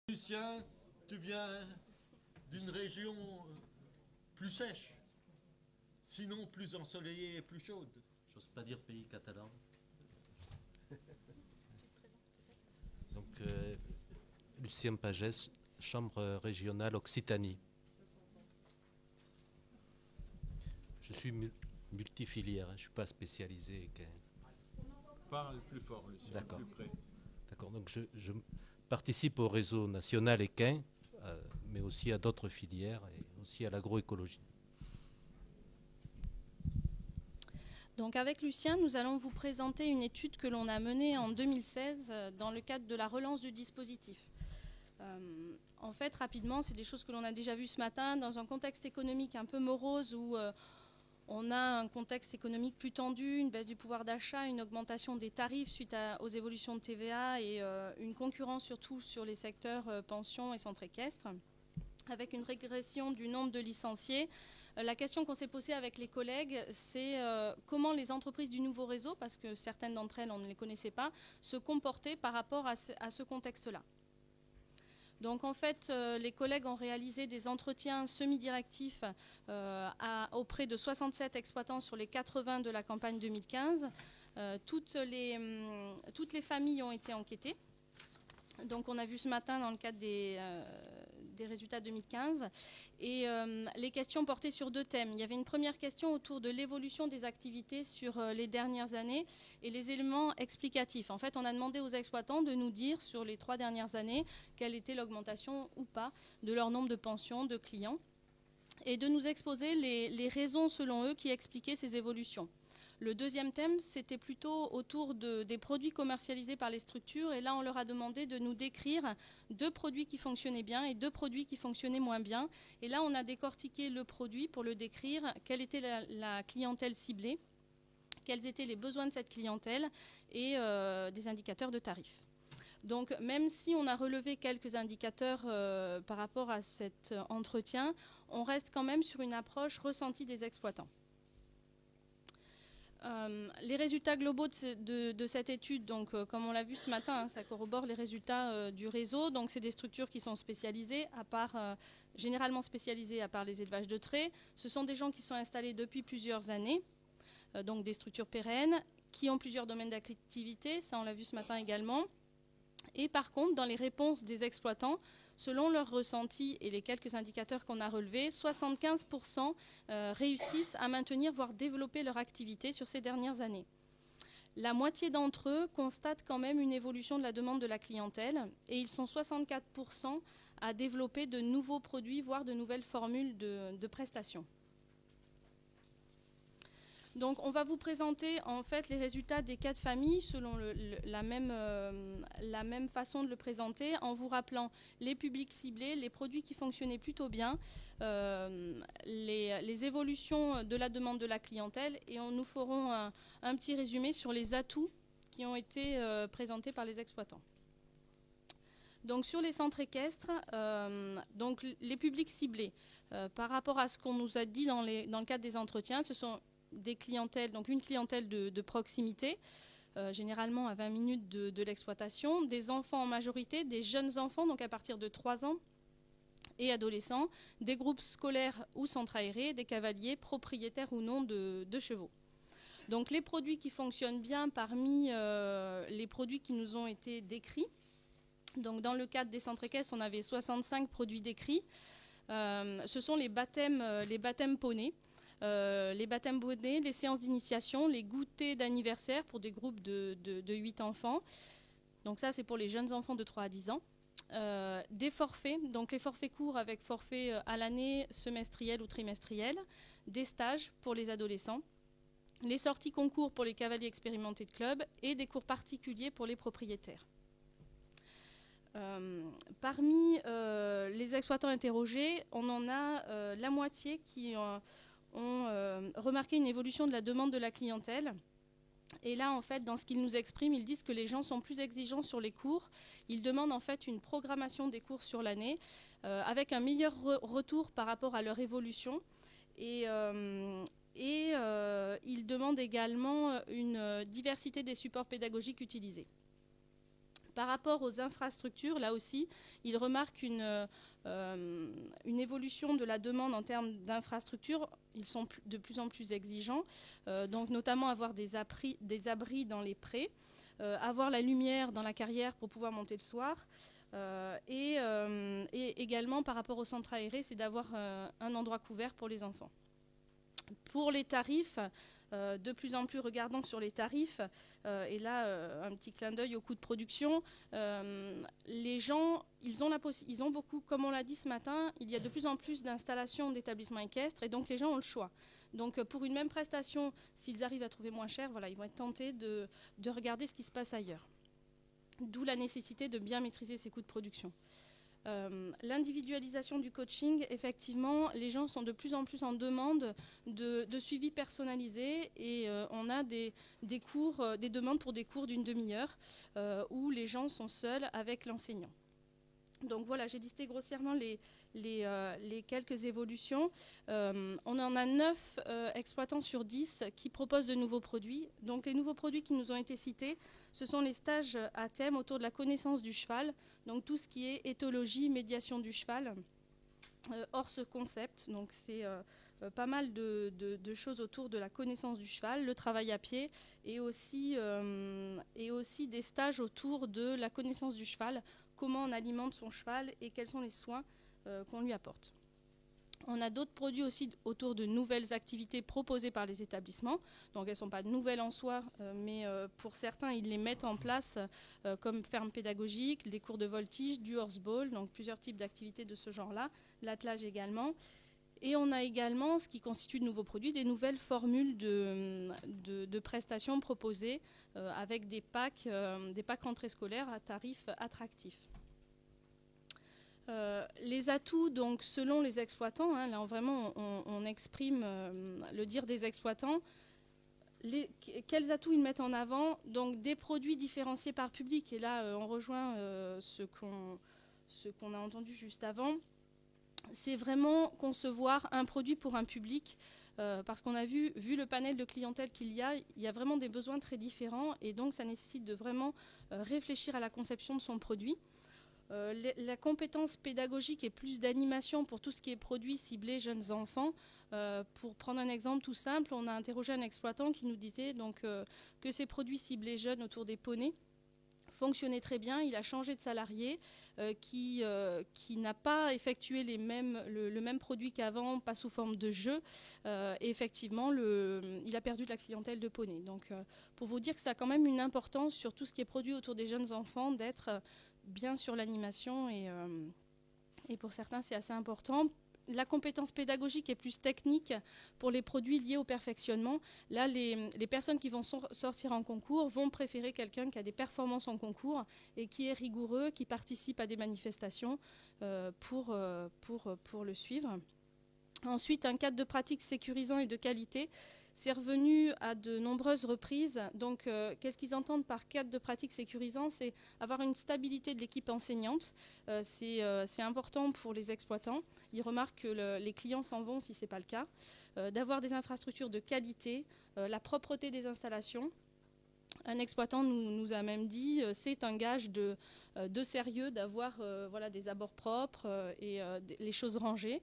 Lucien, tu viens d'une région plus sèche, sinon plus ensoleillée et plus chaude. J'ose pas dire pays catalan. Donc, Lucien Pagès, Chambre régionale Occitanie. Je suis multifilière, je ne suis pas spécialisé. Parle plus fort, Lucien. D'accord. Plus près. D'accord, donc je participe au réseau national équin, mais aussi à d'autres filières et aussi à l'agroécologie. Donc avec Lucien, nous allons vous présenter une étude que l'on a menée en 2016 dans le cadre de la relance du dispositif. En fait, rapidement, c'est des choses que l'on a déjà vues ce matin dans un contexte économique un peu morose où on a un contexte économique plus tendu, une baisse du pouvoir d'achat, une augmentation des tarifs suite aux évolutions de TVA et une concurrence surtout sur les secteurs pensions et centres équestres, avec une régression du nombre de licenciés. La question qu'on s'est posée avec les collègues, c'est comment les entreprises du nouveau réseau, parce que certaines d'entre elles, on ne les connaissait pas, se comportaient par rapport à ce contexte-là. Donc en fait, les collègues ont réalisé des entretiens semi-directifs auprès de 67 exploitants sur les 80 de la campagne 2015. Toutes les familles ont été enquêtées. Donc on a vu ce matin dans le cadre des résultats 2015. Et les questions portaient sur deux thèmes. Il y avait une première question autour de l'évolution des activités sur les dernières années et les éléments explicatifs. En fait, on a demandé aux exploitants de nous dire sur les 3 dernières années quelle était l'augmentation ou pas de leur nombre de pensions, de clients, et de nous exposer les raisons selon eux qui expliquaient ces évolutions. Le deuxième thème, c'était plutôt autour des produits commercialisés par les structures. Et là, on leur a demandé de nous décrire 2 produits qui fonctionnaient bien et 2 produits qui fonctionnaient moins bien. Et là, on a décortiqué le produit pour le décrire, quelle était la clientèle ciblée, quels étaient les besoins de cette clientèle et des indicateurs de tarifs. Donc, même si on a relevé quelques indicateurs par rapport à cet entretien, on reste quand même sur une approche ressentie des exploitants. Les résultats globaux de cette étude, donc, comme on l'a vu ce matin, ça corrobore les résultats du réseau. Donc, c'est des structures qui sont spécialisées, généralement spécialisées à part les élevages de trait. Ce sont des gens qui sont installés depuis plusieurs années, donc des structures pérennes, qui ont plusieurs domaines d'activité. Ça, on l'a vu ce matin également. Et par contre, dans les réponses des exploitants, selon leurs ressentis et les quelques indicateurs qu'on a relevés, 75% réussissent à maintenir, voire développer leur activité sur ces dernières années. La moitié d'entre eux constatent quand même une évolution de la demande de la clientèle et ils sont 64% à développer de nouveaux produits, voire de nouvelles formules de prestations. Donc, on va vous présenter en fait les résultats des 4 familles selon la même façon de le présenter, en vous rappelant les publics ciblés, les produits qui fonctionnaient plutôt bien, les évolutions de la demande de la clientèle, et nous ferons un petit résumé sur les atouts qui ont été présentés par les exploitants. Donc sur les centres équestres, donc les publics ciblés, par rapport à ce qu'on nous a dit dans le cadre des entretiens, ce sont des clientèles, donc une clientèle de proximité, généralement à 20 minutes de l'exploitation, des enfants en majorité, des jeunes enfants, donc à partir de 3 ans, et adolescents, des groupes scolaires ou centres aérés, des cavaliers, propriétaires ou non de chevaux. Donc les produits qui fonctionnent bien parmi les produits qui nous ont été décrits, donc dans le cadre des centres équestres, on avait 65 produits décrits. Ce sont les baptêmes poneys. Les baptêmes bonnets, les séances d'initiation, les goûters d'anniversaire pour des groupes de 8 enfants. Donc ça, c'est pour les jeunes enfants de 3 à 10 ans. Des forfaits, donc les forfaits courts avec forfait à l'année, semestriel ou trimestriel. Des stages pour les adolescents. Les sorties concours pour les cavaliers expérimentés de club et des cours particuliers pour les propriétaires. Parmi les exploitants interrogés, on en a la moitié qui ont remarqué une évolution de la demande de la clientèle. Et là, en fait, dans ce qu'ils nous expriment, ils disent que les gens sont plus exigeants sur les cours. Ils demandent en fait une programmation des cours sur l'année avec un meilleur retour par rapport à leur évolution. Et ils demandent également une diversité des supports pédagogiques utilisés. Par rapport aux infrastructures, là aussi, il remarque une évolution de la demande en termes d'infrastructures. Ils sont de plus en plus exigeants, donc notamment avoir des abris dans les prés, avoir la lumière dans la carrière pour pouvoir monter le soir, et également par rapport au centre aéré, c'est d'avoir un endroit couvert pour les enfants. Pour les tarifs, de plus en plus regardant sur les tarifs, et là un petit clin d'œil au coût de production, les gens, ils ont beaucoup, comme on l'a dit ce matin, il y a de plus en plus d'installations d'établissements équestres et donc les gens ont le choix. Donc pour une même prestation, s'ils arrivent à trouver moins cher, voilà, ils vont être tentés de regarder ce qui se passe ailleurs. D'où la nécessité de bien maîtriser ces coûts de production. L'individualisation du coaching, effectivement, les gens sont de plus en plus en demande de suivi personnalisé et on a des demandes pour des cours d'une demi-heure où les gens sont seuls avec l'enseignant. Donc voilà, j'ai listé grossièrement les quelques évolutions. On en a 9 exploitants sur 10 qui proposent de nouveaux produits. Donc les nouveaux produits qui nous ont été cités, ce sont les stages à thème autour de la connaissance du cheval. Donc tout ce qui est éthologie, médiation du cheval, hors ce concept. Donc c'est pas mal de choses autour de la connaissance du cheval, le travail à pied et aussi des stages autour de la connaissance du cheval, comment on alimente son cheval et quels sont les soins qu'on lui apporte. On a d'autres produits aussi autour de nouvelles activités proposées par les établissements. Donc elles ne sont pas nouvelles en soi, mais pour certains, ils les mettent en place comme ferme pédagogique, des cours de voltige, du horseball, donc plusieurs types d'activités de ce genre-là, l'attelage également. Et on a également, ce qui constitue de nouveaux produits, des nouvelles formules de prestations proposées avec des packs rentrées scolaires à tarifs attractifs. Les atouts, donc, selon les exploitants, hein, là vraiment on exprime le dire des exploitants, quels atouts ils mettent en avant, donc des produits différenciés par public, et là on rejoint ce qu'on a entendu juste avant, c'est vraiment concevoir un produit pour un public, parce qu'on a vu le panel de clientèle qu'il y a vraiment des besoins très différents, et donc ça nécessite de vraiment réfléchir à la conception de son produit. La compétence pédagogique et plus d'animation pour tout ce qui est produit ciblé jeunes enfants. Pour prendre un exemple tout simple, on a interrogé un exploitant qui nous disait donc, que ces produits ciblés jeunes autour des poneys fonctionnaient très bien. Il a changé de salarié qui n'a pas effectué le même produit qu'avant, pas sous forme de jeu. Et effectivement, il a perdu de la clientèle de poney. Donc, pour vous dire que ça a quand même une importance sur tout ce qui est produit autour des jeunes enfants, d'être bien sur l'animation et pour certains c'est assez important. La compétence pédagogique est plus technique pour les produits liés au perfectionnement. Là, les personnes qui vont sortir en concours vont préférer quelqu'un qui a des performances en concours et qui est rigoureux, qui participe à des manifestations pour le suivre. Ensuite, un cadre de pratique sécurisant et de qualité. C'est revenu à de nombreuses reprises. Donc, qu'est-ce qu'ils entendent par cadre de pratique sécurisant? C'est avoir une stabilité de l'équipe enseignante. C'est important pour les exploitants. Ils remarquent que les clients s'en vont si ce n'est pas le cas. D'avoir des infrastructures de qualité, la propreté des installations. Un exploitant nous a même dit c'est un gage de sérieux d'avoir des abords propres et les choses rangées.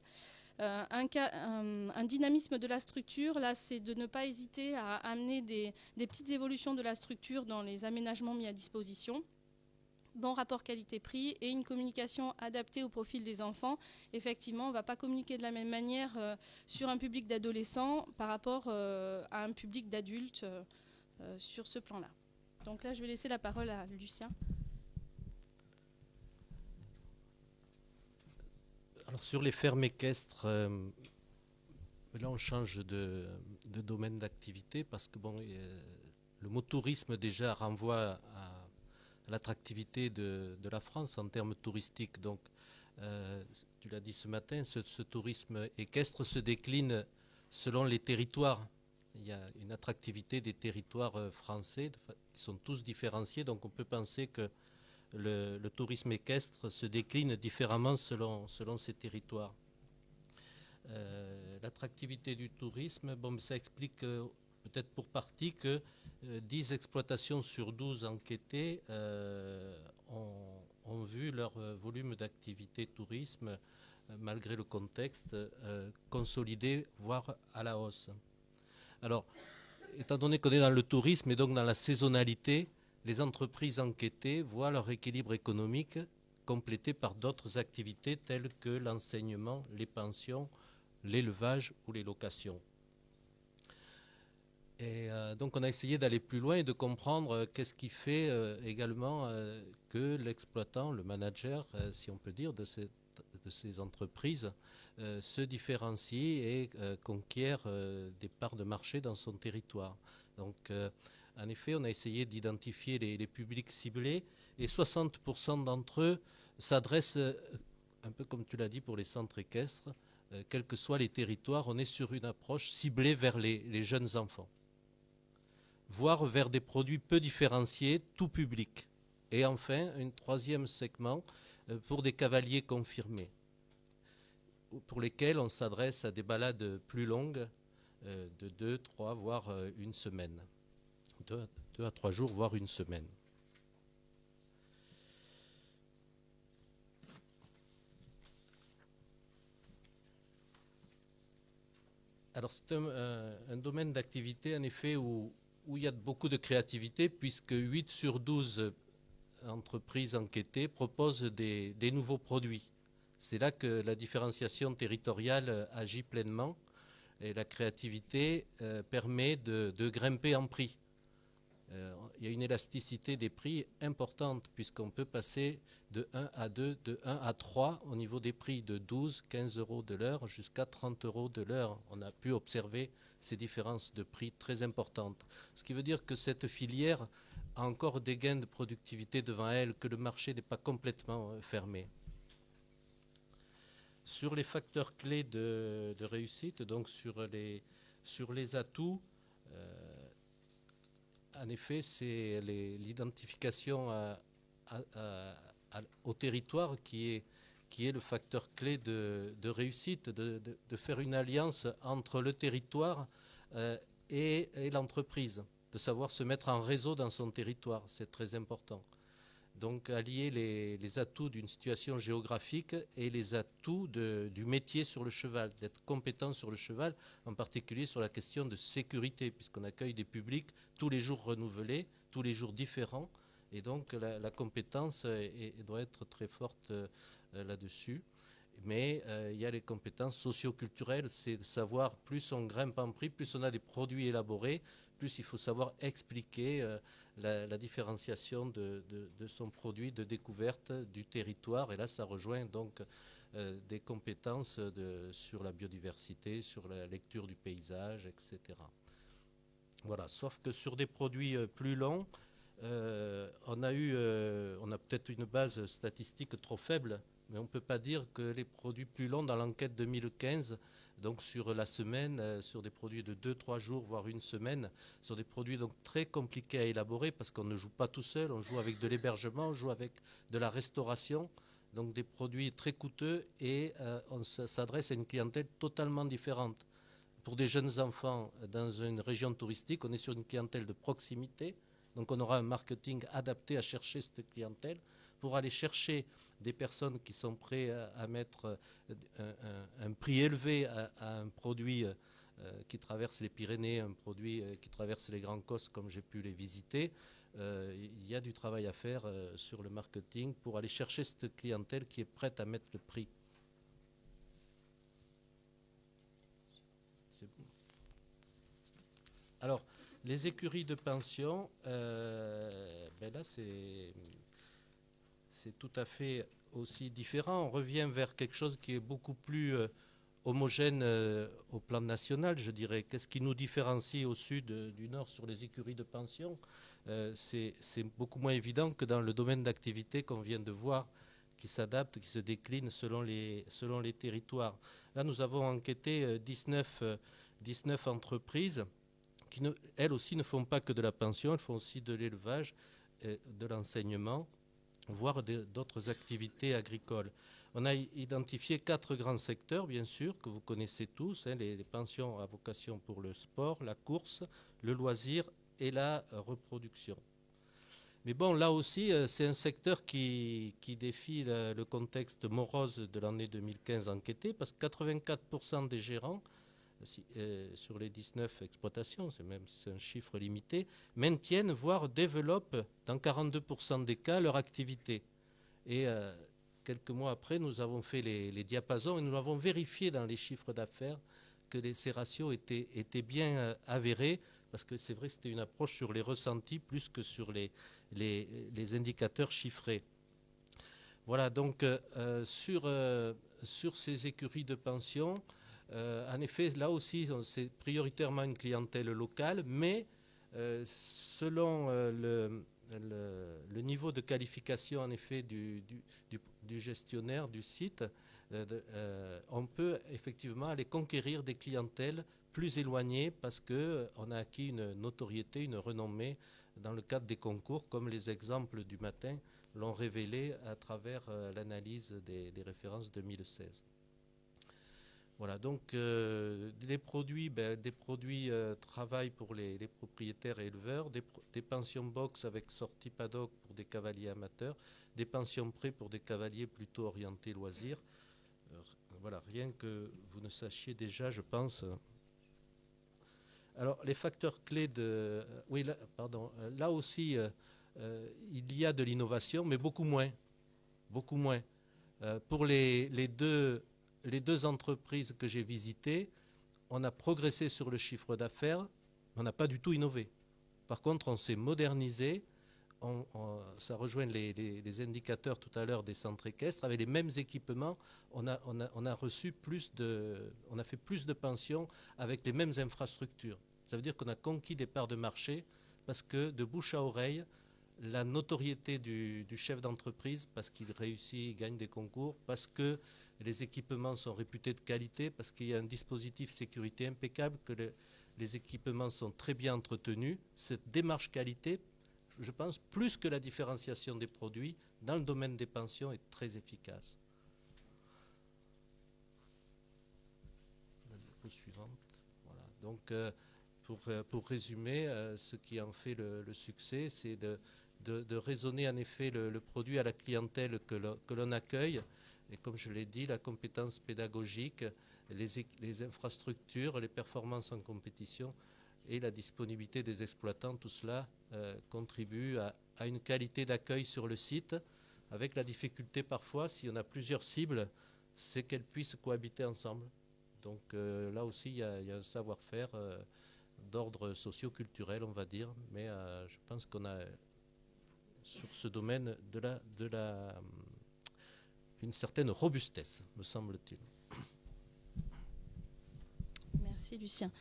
Un dynamisme de la structure, là, c'est de ne pas hésiter à amener des petites évolutions de la structure dans les aménagements mis à disposition. Bon rapport qualité-prix et une communication adaptée au profil des enfants. Effectivement, on ne va pas communiquer de la même manière sur un public d'adolescents par rapport à un public d'adultes sur ce plan-là. Donc là, je vais laisser la parole à Lucien. Alors sur les fermes équestres, là on change de domaine d'activité parce que le mot tourisme déjà renvoie à l'attractivité de la France en termes touristiques. Donc tu l'as dit ce matin, ce tourisme équestre se décline selon les territoires. Il y a une attractivité des territoires français qui sont tous différenciés, donc on peut penser que le tourisme équestre se décline différemment selon ces territoires. L'attractivité du tourisme, ça explique peut-être pour partie que 10 exploitations sur 12 enquêtées ont vu leur volume d'activité tourisme, malgré le contexte, consolidé, voire à la hausse. Alors, étant donné qu'on est dans le tourisme et donc dans la saisonnalité, les entreprises enquêtées voient leur équilibre économique complété par d'autres activités telles que l'enseignement, les pensions, l'élevage ou les locations. Et donc on a essayé d'aller plus loin et de comprendre qu'est-ce qui fait également que l'exploitant, le manager, si on peut dire, de ces entreprises se différencie et conquiert des parts de marché dans son territoire. Donc en effet, on a essayé d'identifier les publics ciblés et 60% d'entre eux s'adressent, un peu comme tu l'as dit pour les centres équestres, quels que soient les territoires, on est sur une approche ciblée vers les jeunes enfants, voire vers des produits peu différenciés, tout public. Et enfin, un troisième segment pour des cavaliers confirmés, pour lesquels on s'adresse à des balades plus longues, de 2, 3, voire une semaine. 2 à 3 jours, voire une semaine. Alors c'est un domaine d'activité en effet où il y a beaucoup de créativité, puisque 8 sur 12 entreprises enquêtées proposent des nouveaux produits. C'est là que la différenciation territoriale agit pleinement et la créativité permet de grimper en prix. Il y a une élasticité des prix importante, puisqu'on peut passer de 1 à 2, de 1 à 3 au niveau des prix, de 12, 15 euros de l'heure jusqu'à 30 euros de l'heure. On a pu observer ces différences de prix très importantes. Ce qui veut dire que cette filière a encore des gains de productivité devant elle, que le marché n'est pas complètement fermé. Sur les facteurs clés de réussite, donc sur les atouts, en effet, c'est l'identification au territoire qui est le facteur clé de réussite, de faire une alliance entre le territoire et l'entreprise, de savoir se mettre en réseau dans son territoire, c'est très important. Donc allier les atouts d'une situation géographique et les atouts du métier sur le cheval, d'être compétent sur le cheval, en particulier sur la question de sécurité, puisqu'on accueille des publics tous les jours renouvelés, tous les jours différents, et donc la compétence doit être très forte là-dessus. Mais il y a les compétences socio-culturelles, c'est de savoir, plus on grimpe en prix, plus on a des produits élaborés, plus il faut savoir expliquer la différenciation de son produit, de découverte du territoire. Et là, ça rejoint donc des compétences sur la biodiversité, sur la lecture du paysage, etc. Voilà, sauf que sur des produits plus longs, on a peut-être une base statistique trop faible, mais on ne peut pas dire que les produits plus longs, dans l'enquête 2015, donc sur la semaine, sur des produits de 2-3 jours, voire une semaine, sur des produits donc très compliqués à élaborer, parce qu'on ne joue pas tout seul, on joue avec de l'hébergement, on joue avec de la restauration, donc des produits très coûteux, et on s'adresse à une clientèle totalement différente. Pour des jeunes enfants dans une région touristique, on est sur une clientèle de proximité, donc on aura un marketing adapté à chercher cette clientèle, pour aller chercher des personnes qui sont prêtes à mettre un prix élevé à un produit qui traverse les Pyrénées, un produit qui traverse les Grands Causses comme j'ai pu les visiter. Il y a du travail à faire sur le marketing pour aller chercher cette clientèle qui est prête à mettre le prix. C'est bon. Alors, les écuries de pension, là c'est tout à fait aussi différent. On revient vers quelque chose qui est beaucoup plus homogène au plan national, je dirais. Qu'est-ce qui nous différencie au sud du nord sur les écuries de pension? C'est beaucoup moins évident que dans le domaine d'activité qu'on vient de voir, qui s'adapte, qui se décline selon les territoires. Là, nous avons enquêté 19 entreprises qui, elles aussi, ne font pas que de la pension, elles font aussi de l'élevage, de l'enseignement, voire d'autres activités agricoles. On a identifié 4 grands secteurs, bien sûr, que vous connaissez tous, hein, les pensions à vocation pour le sport, la course, le loisir et la reproduction. Mais bon, là aussi, c'est un secteur qui défie le contexte morose de l'année 2015 enquêté, parce que 84% des gérants, sur les 19 exploitations, c'est un chiffre limité, maintiennent, voire développent, dans 42% des cas, leur activité. Et quelques mois après, nous avons fait les diapasons et nous avons vérifié dans les chiffres d'affaires que ces ratios étaient bien avérés, parce que c'est vrai que c'était une approche sur les ressentis plus que sur les indicateurs chiffrés. Voilà, donc sur ces écuries de pension, en effet, là aussi, c'est prioritairement une clientèle locale, mais selon le niveau de qualification, en effet, du gestionnaire du site, on peut effectivement aller conquérir des clientèles plus éloignées parce qu'on a acquis une notoriété, une renommée dans le cadre des concours, comme les exemples du matin l'ont révélé à travers l'analyse des références 2016. Voilà, donc des produits travail pour les propriétaires et éleveurs, des pensions box avec sortie paddock pour des cavaliers amateurs, des pensions prêt pour des cavaliers plutôt orientés loisirs. Voilà, rien que vous ne sachiez déjà, je pense. Alors, les facteurs clés de... oui, là, pardon. Là aussi, il y a de l'innovation, mais beaucoup moins. Beaucoup moins. Pour les deux entreprises que j'ai visitées, on a progressé sur le chiffre d'affaires, mais on n'a pas du tout innové. Par contre, on s'est modernisé. Ça rejoint les indicateurs tout à l'heure des centres équestres. Avec les mêmes équipements, on a fait plus de pensions avec les mêmes infrastructures. Ça veut dire qu'on a conquis des parts de marché parce que de bouche à oreille, la notoriété du chef d'entreprise, parce qu'il réussit, il gagne des concours, parce que les équipements sont réputés de qualité, parce qu'il y a un dispositif sécurité impeccable, que les équipements sont très bien entretenus. Cette démarche qualité, je pense, plus que la différenciation des produits, dans le domaine des pensions, est très efficace. La diapo suivante. Voilà. Donc, pour résumer, ce qui en fait le succès, c'est de raisonner en effet le produit à la clientèle que l'on accueille. Et comme je l'ai dit, la compétence pédagogique, les infrastructures, les performances en compétition et la disponibilité des exploitants, tout cela contribue à une qualité d'accueil sur le site, avec la difficulté parfois, si on a plusieurs cibles, c'est qu'elles puissent cohabiter ensemble. Donc là aussi, il y a un savoir-faire d'ordre socio-culturel, on va dire, mais je pense qu'on a sur ce domaine une certaine robustesse, me semble-t-il. Merci Lucien.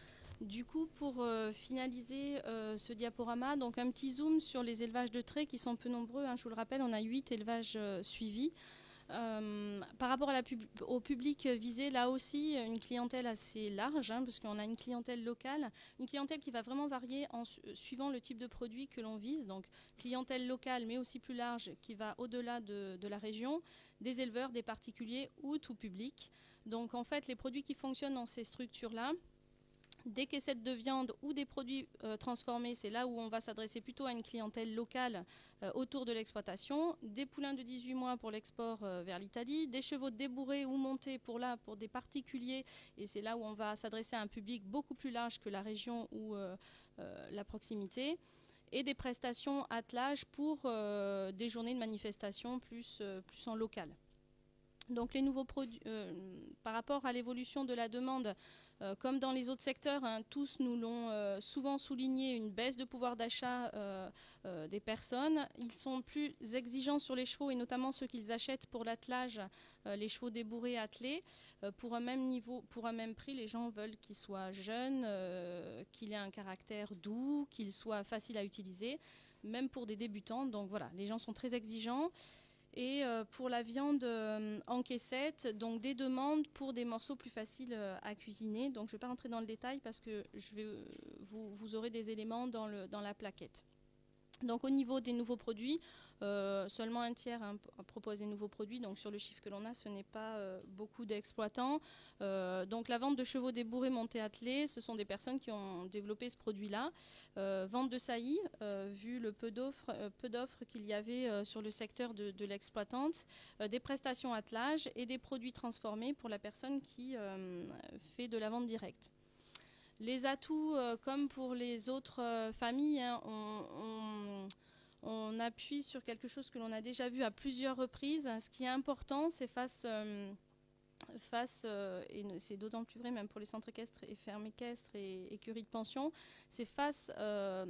Du coup, pour finaliser ce diaporama, donc un petit zoom sur les élevages de traits qui sont peu nombreux. Hein, je vous le rappelle, on a 8 élevages suivis. Par rapport au public visé, là aussi, une clientèle assez large, hein, parce qu'on a une clientèle locale, une clientèle qui va vraiment varier suivant le type de produit que l'on vise. Donc, clientèle locale, mais aussi plus large, qui va au-delà de la région, des éleveurs, des particuliers ou tout public. Donc, en fait, les produits qui fonctionnent dans ces structures-là, des caissettes de viande ou des produits transformés, c'est là où on va s'adresser plutôt à une clientèle locale autour de l'exploitation. Des poulains de 18 mois pour l'export vers l'Italie. Des chevaux débourrés ou montés pour des particuliers. Et c'est là où on va s'adresser à un public beaucoup plus large que la région ou la proximité. Et des prestations attelage pour des journées de manifestation plus en local. Donc les nouveaux produits, par rapport à l'évolution de la demande, comme dans les autres secteurs, hein, tous nous l'ont souvent souligné, une baisse de pouvoir d'achat des personnes. Ils sont plus exigeants sur les chevaux et notamment ceux qu'ils achètent pour l'attelage, les chevaux débourrés attelés. Pour un même niveau, pour un même prix, les gens veulent qu'ils soient jeunes, qu'il ait un caractère doux, qu'il soit facile à utiliser, même pour des débutants. Donc voilà, les gens sont très exigeants. Et pour la viande en caissette, donc des demandes pour des morceaux plus faciles à cuisiner. Donc je ne vais pas rentrer dans le détail parce que vous aurez des éléments dans la plaquette. Donc au niveau des nouveaux produits, seulement un tiers propose des nouveaux produits. Donc sur le chiffre que l'on a, ce n'est pas beaucoup d'exploitants. Donc la vente de chevaux débourrés montés attelés, ce sont des personnes qui ont développé ce produit-là. Vente de saillies, vu le peu d'offres qu'il y avait sur le secteur de l'exploitante. Des prestations attelage et des produits transformés pour la personne qui fait de la vente directe. Les atouts, comme pour les autres familles, hein, on appuie sur quelque chose que l'on a déjà vu à plusieurs reprises. Ce qui est important, c'est et c'est d'autant plus vrai même pour les centres équestres et fermes équestres et écuries de pension, c'est face à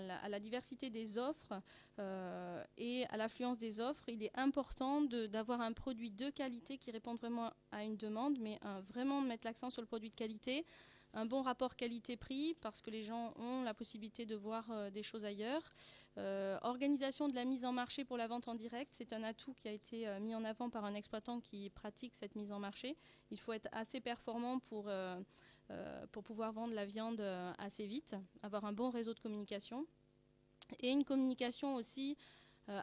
la diversité des offres et à l'affluence des offres. Il est important d'avoir un produit de qualité qui réponde vraiment à une demande, mais vraiment mettre l'accent sur le produit de qualité. Un bon rapport qualité-prix parce que les gens ont la possibilité de voir des choses ailleurs. Organisation de la mise en marché pour la vente en direct, c'est un atout qui a été mis en avant par un exploitant qui pratique cette mise en marché. Il faut être assez performant pour pouvoir vendre la viande assez vite, avoir un bon réseau de communication et une communication aussi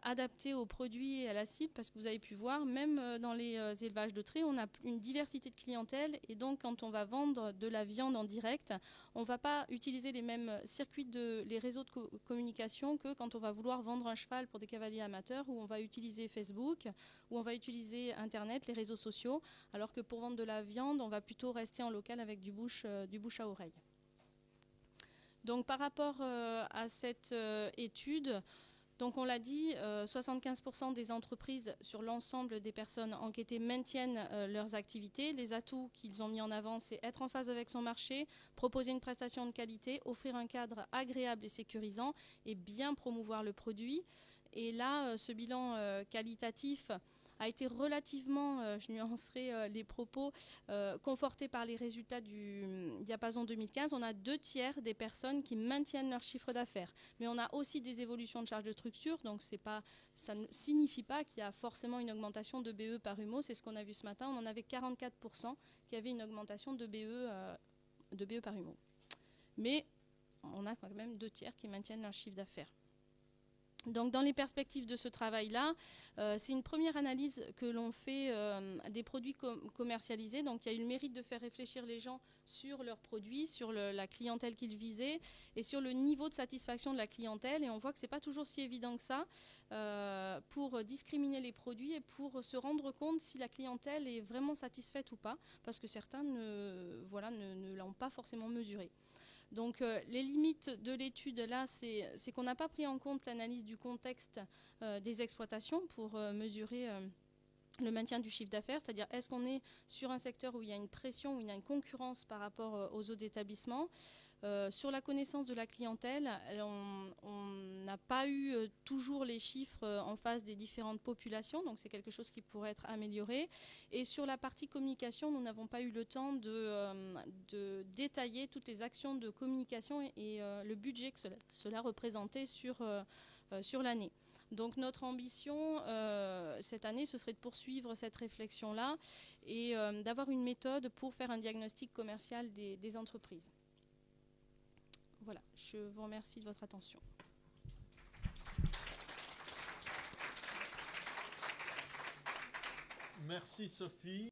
adapté aux produits et à la cible, parce que vous avez pu voir, même dans les élevages de trait, on a une diversité de clientèle, et donc quand on va vendre de la viande en direct, on ne va pas utiliser les mêmes circuits, les réseaux de communication que quand on va vouloir vendre un cheval pour des cavaliers amateurs, où on va utiliser Facebook, où on va utiliser Internet, les réseaux sociaux, alors que pour vendre de la viande, on va plutôt rester en local avec du bouche à oreille. Donc par rapport à cette étude, donc on l'a dit, 75% des entreprises sur l'ensemble des personnes enquêtées maintiennent leurs activités. Les atouts qu'ils ont mis en avant, c'est être en phase avec son marché, proposer une prestation de qualité, offrir un cadre agréable et sécurisant et bien promouvoir le produit. Et là, ce bilan qualitatif a été relativement, je nuancerai les propos, conforté par les résultats du diapason 2015. On a 2/3 des personnes qui maintiennent leur chiffre d'affaires. Mais on a aussi des évolutions de charges de structure, donc ça ne signifie pas qu'il y a forcément une augmentation de BE par humo. C'est ce qu'on a vu ce matin. On en avait 44% qui avaient une augmentation de BE par humo. Mais on a quand même 2/3 qui maintiennent leur chiffre d'affaires. Donc dans les perspectives de ce travail-là, c'est une première analyse que l'on fait des produits commercialisés. Donc il y a eu le mérite de faire réfléchir les gens sur leurs produits, sur la clientèle qu'ils visaient et sur le niveau de satisfaction de la clientèle. Et on voit que ce n'est pas toujours si évident que ça pour discriminer les produits et pour se rendre compte si la clientèle est vraiment satisfaite ou pas, parce que certains ne l'ont pas forcément mesuré. Donc les limites de l'étude là, c'est qu'on n'a pas pris en compte l'analyse du contexte des exploitations pour mesurer le maintien du chiffre d'affaires, c'est-à-dire est-ce qu'on est sur un secteur où il y a une pression, où il y a une concurrence par rapport aux autres établissements. Sur la connaissance de la clientèle, on n'a pas eu toujours les chiffres en face des différentes populations, donc c'est quelque chose qui pourrait être amélioré. Et sur la partie communication, nous n'avons pas eu le temps de détailler toutes les actions de communication et le budget que cela représentait sur l'année. Donc notre ambition cette année, ce serait de poursuivre cette réflexion-là et d'avoir une méthode pour faire un diagnostic commercial des entreprises. Voilà, je vous remercie de votre attention. Merci Sophie.